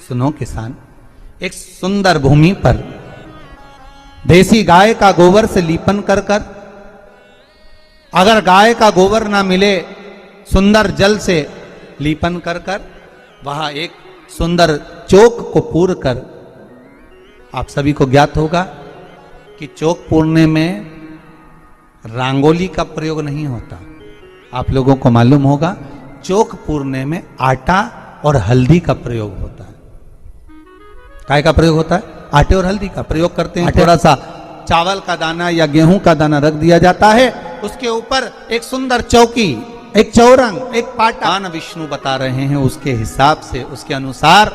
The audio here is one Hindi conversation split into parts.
सुनो किसान, एक सुंदर भूमि पर देसी गाय का गोबर से लीपन कर कर, अगर गाय का गोबर ना मिले सुंदर जल से लीपन कर कर, वहां एक सुंदर चौक को पूर कर, आप सभी को ज्ञात होगा कि चौक पूरने में रंगोली का प्रयोग नहीं होता। आप लोगों को मालूम होगा चौक पूरने में आटा और हल्दी का प्रयोग होता है। काय का प्रयोग होता है? आटे और हल्दी का प्रयोग करते हैं। थोड़ा सा चावल का दाना या गेहूं का दाना रख दिया जाता है, उसके ऊपर एक सुंदर चौकी, एक चौरंग, एक पाटा विष्णु बता रहे हैं, उसके हिसाब से, उसके अनुसार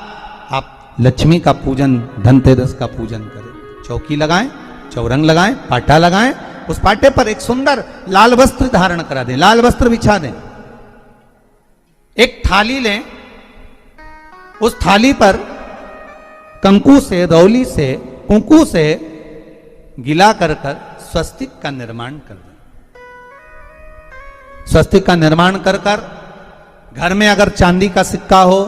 आप लक्ष्मी का पूजन, धनतेरस का पूजन करें। चौकी लगाएं, चौरंग लगाएं, पाटा लगाएं, उस पाटे पर एक सुंदर लाल वस्त्र धारण करा दें, लाल वस्त्र बिछा दें। एक थाली लें, उस थाली पर कंकु से, रौली से, कुंकू से गिला कर कर स्वस्तिक का निर्माण कर दें। स्वस्तिक का निर्माण कर कर घर में अगर चांदी का सिक्का हो,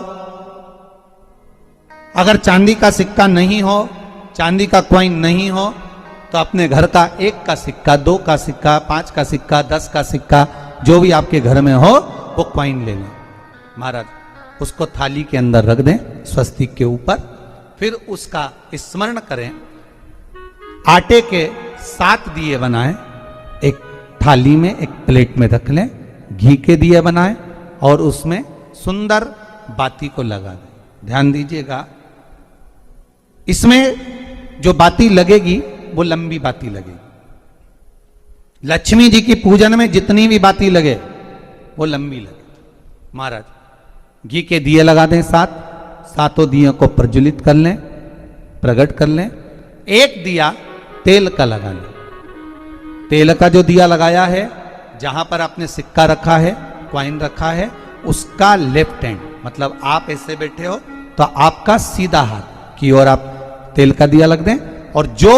अगर चांदी का सिक्का नहीं हो, चांदी का कॉइन नहीं हो, तो अपने घर का 1 का सिक्का, 2 का सिक्का, 5 का सिक्का, 10 का सिक्का, जो भी आपके घर में हो वो कॉइन ले लें। महाराज उसको थाली के अंदर रख दें स्वस्तिक के ऊपर, फिर उसका स्मरण करें। आटे के 7 दिए बनाएं, एक थाली में, एक प्लेट में रख लें, घी के दिए बनाएं और उसमें सुंदर बाती को लगा दें। ध्यान दीजिएगा, इसमें जो बाती लगेगी वो लंबी बाती लगेगी। लक्ष्मी जी की पूजन में जितनी भी बाती लगे वो लंबी लगे। महाराज घी के दिए लगा दें 7, सातों दियों को प्रज्वलित कर लें, प्रकट कर लें। एक दिया तेल का लगा लें। तेल का जो दिया लगाया है, जहां पर आपने सिक्का रखा है, कॉइन रखा है, उसका लेफ्ट हैंड, मतलब आप ऐसे बैठे हो तो आपका सीधा हाथ की ओर आप तेल का दिया लग दें। और जो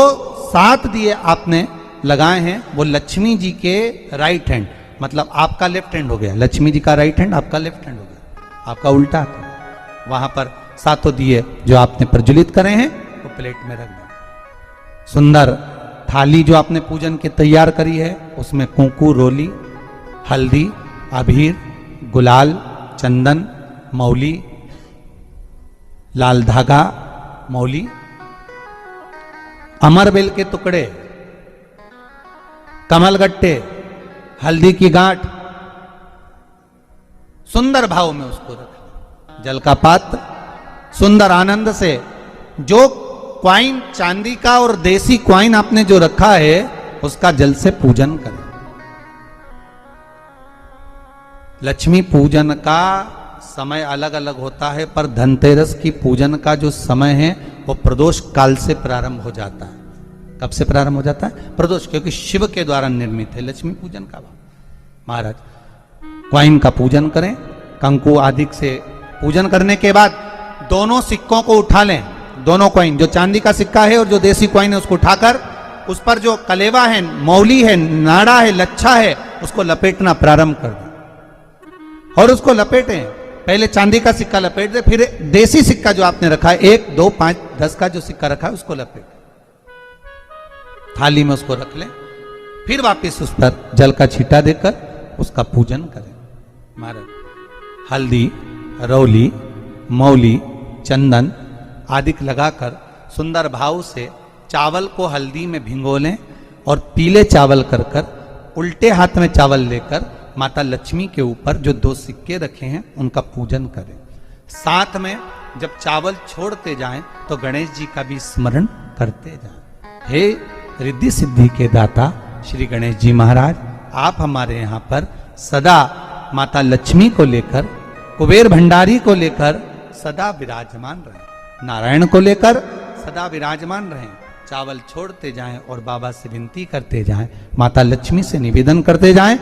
7 दिए आपने लगाए हैं वो लक्ष्मी जी के राइट हैंड, मतलब आपका लेफ्ट हैंड हो गया, लक्ष्मी जी का राइट हैंड, आपका लेफ्ट हैंड हो गया, आपका उल्टा हाथ। वहां पर 7 दिए जो आपने प्रज्वलित करे हैं वो प्लेट में रख दें। सुंदर थाली जो आपने पूजन के तैयार करी है, उसमें कुंकू, रोली, हल्दी, अबीर, गुलाल, चंदन, मौली, लाल धागा, मौली, अमरबेल के टुकड़े, कमलगट्टे, हल्दी की गांठ, सुंदर भाव में उसको रखें। जल का पात्र सुंदर आनंद से, जो क्वाइन चांदी का और देसी क्वाइन आपने जो रखा है उसका जल से पूजन करें। लक्ष्मी पूजन का समय अलग अलग होता है, पर धनतेरस की पूजन का जो समय है वो प्रदोष काल से प्रारंभ हो जाता है। कब से प्रारंभ हो जाता है? प्रदोष, क्योंकि शिव के द्वारा निर्मित है लक्ष्मी पूजन का। महाराज क्वाइन का पूजन करें, कंकु आदि से पूजन करने के बाद दोनों सिक्कों को उठा लें। दोनों कॉइन, जो चांदी का सिक्का है और जो देसी कॉइन है, उसको उठाकर उस पर जो कलेवा है, मौली है, नाड़ा है, लच्छा है, उसको लपेटना प्रारंभ कर दें और उसको लपेटें। पहले चांदी का सिक्का लपेट दे, फिर देसी सिक्का जो आपने रखा है, 1, 2, 5, 10 का जो सिक्का रखा है उसको लपेट, थाली में उसको रख लें। फिर वापस उस पर जल का छींटा देकर उसका पूजन करें। महाराज हल्दी, रौली, मौली, चंदन आदि लगाकर सुंदर भाव से चावल को हल्दी में भिगो लें और पीले चावल कर कर उल्टे हाथ में चावल लेकर माता लक्ष्मी के ऊपर जो 2 सिक्के रखे हैं उनका पूजन करें। साथ में जब चावल छोड़ते जाएं तो गणेश जी का भी स्मरण करते जाएं। हे रिद्धि सिद्धि के दाता श्री गणेश जी महाराज, आप हमारे यहाँ पर सदा माता लक्ष्मी को लेकर, कुबेर भंडारी को लेकर सदा विराजमान रहें, नारायण को लेकर सदा विराजमान रहें। चावल छोड़ते जाएं और बाबा से विनती करते जाएं, माता लक्ष्मी से निवेदन करते जाएं।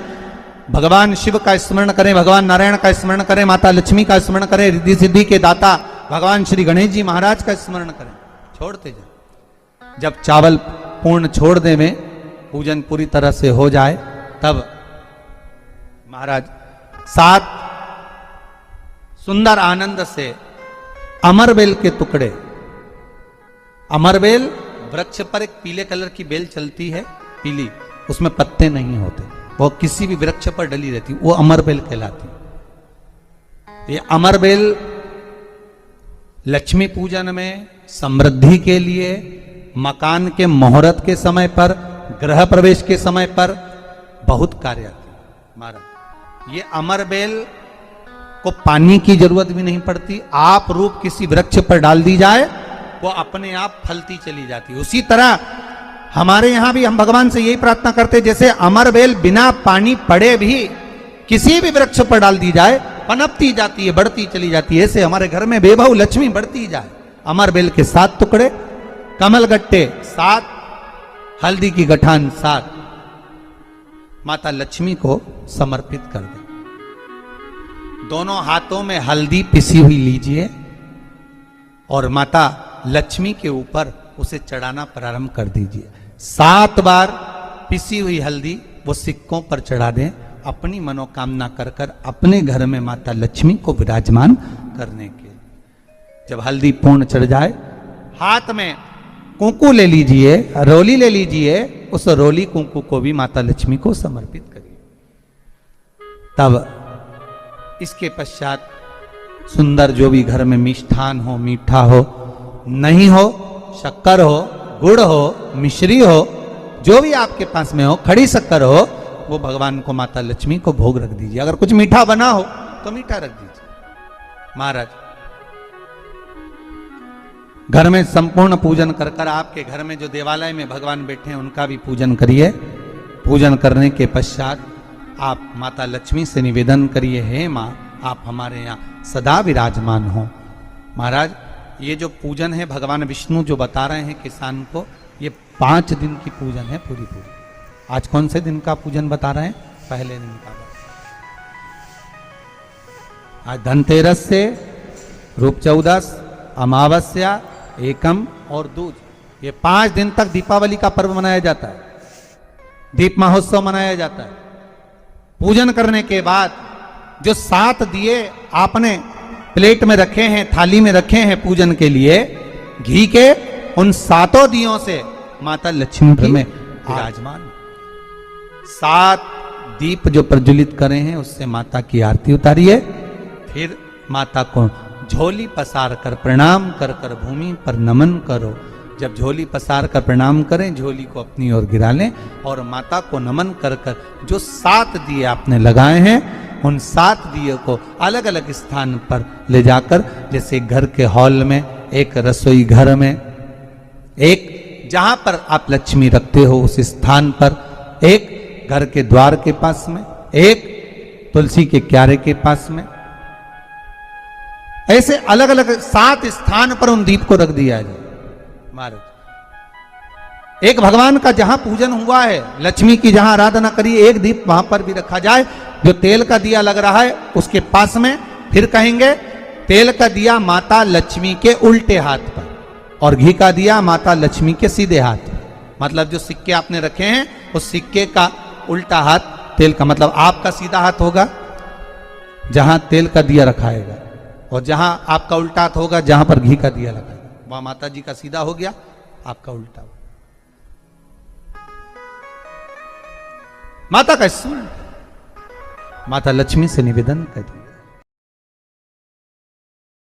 भगवान शिव का स्मरण करें, भगवान नारायण का स्मरण करें, माता लक्ष्मी का स्मरण करें, रिद्धि सिद्धि के दाता भगवान श्री गणेश जी महाराज का स्मरण करें, छोड़ते जाएं। जब चावल पूर्ण छोड़ दे में पूजन पूरी तरह से हो जाए, तब महाराज 7 सुंदर आनंद से अमरबेल के टुकड़े, अमरबेल वृक्ष पर एक पीले कलर की बेल चलती है, पीली, उसमें पत्ते नहीं होते, वो किसी भी वृक्ष पर डली रहती, वो अमरबेल कहलाती। ये अमरबेल लक्ष्मी पूजन में, समृद्धि के लिए, मकान के मुहूर्त के समय पर, गृह प्रवेश के समय पर बहुत कार्य आती है। महाराज ये अमरबेल को पानी की जरूरत भी नहीं पड़ती, आप रूप किसी वृक्ष पर डाल दी जाए वो अपने आप फलती चली जाती है। उसी तरह हमारे यहां भी हम भगवान से यही प्रार्थना करते, जैसे अमरबेल बिना पानी पड़े भी किसी भी वृक्ष पर डाल दी जाए पनपती जाती है, बढ़ती चली जाती है। ऐसे हमारे घर में बेबहू लक्ष्मी बढ़ती जाए। अमरबेल के 7 टुकड़े, कमलगट्टे 7, हल्दी की गठान 7, माता लक्ष्मी को समर्पित कर दे। दोनों हाथों में हल्दी पिसी हुई लीजिए और माता लक्ष्मी के ऊपर उसे चढ़ाना प्रारंभ कर दीजिए। 7 बार पिसी हुई हल्दी वो सिक्कों पर चढ़ा दें, अपनी मनोकामना कर कर अपने घर में माता लक्ष्मी को विराजमान करने के। जब हल्दी पूर्ण चढ़ जाए, हाथ में कुंकू ले लीजिए, रोली ले लीजिए, उस रोली कुंकू को भी माता लक्ष्मी को समर्पित करिए। तब इसके पश्चात सुंदर जो भी घर में मिष्ठान हो, मीठा हो, नहीं हो, शक्कर हो, गुड़ हो, मिश्री हो, जो भी आपके पास में हो, खड़ी शक्कर हो, वो भगवान को, माता लक्ष्मी को भोग रख दीजिए। अगर कुछ मीठा बना हो तो मीठा रख दीजिए। महाराज घर में संपूर्ण पूजन कर कर, आपके घर में जो देवालय में भगवान बैठे हैं उनका भी पूजन करिए। पूजन करने के पश्चात आप माता लक्ष्मी से निवेदन करिए, हे माँ आप हमारे यहाँ सदा विराजमान हो। महाराज ये जो पूजन है भगवान विष्णु जो बता रहे हैं किसान को, ये 5 दिन की पूजन है पूरी। आज कौन से दिन का पूजन बता रहे हैं? पहले दिन का। आज धनतेरस से रूप चौदस, अमावस्या, एकम और दूज, ये 5 दिन तक दीपावली का पर्व मनाया जाता है, दीप महोत्सव मनाया जाता है। पूजन करने के बाद जो 7 दिए आपने प्लेट में रखे हैं, थाली में रखे हैं पूजन के लिए, घी के, उन 7 दियों से माता लक्ष्मी में विराजमान। 7 दीप जो प्रज्वलित करे हैं उससे माता की आरती उतारिए। फिर माता को झोली पसार कर प्रणाम कर कर भूमि पर नमन करो। जब झोली पसार कर प्रणाम करें, झोली को अपनी ओर गिरा लें और माता को नमन कर कर जो 7 दिए आपने लगाए हैं, उन 7 दिए को अलग अलग स्थान पर ले जाकर, जैसे घर के हॉल में, एक रसोई घर में, एक जहां पर आप लक्ष्मी रखते हो उस स्थान पर, एक घर के द्वार के पास में, एक तुलसी के क्यारे के पास में, ऐसे अलग अलग 7 स्थान पर उन दीप को रख दिया जाए। महाराज एक भगवान का जहां पूजन हुआ है, लक्ष्मी की जहां आराधना करी, एक दीप वहां पर भी रखा जाए। जो तेल का दिया लग रहा है उसके पास में, फिर कहेंगे तेल का दिया माता लक्ष्मी के उल्टे हाथ पर और घी का दिया माता लक्ष्मी के सीधे हाथ पर। मतलब जो सिक्के आपने रखे हैं उस सिक्के का उल्टा हाथ तेल का, मतलब आपका सीधा हाथ होगा जहां तेल का दिया रखाएगा, और जहां आपका उल्टा हाथ होगा जहां पर घी का दिया लगाएगा, वहां माता जी का सीधा हो गया, आपका उल्टा हो। माता का सुन, माता लक्ष्मी से निवेदन करिए,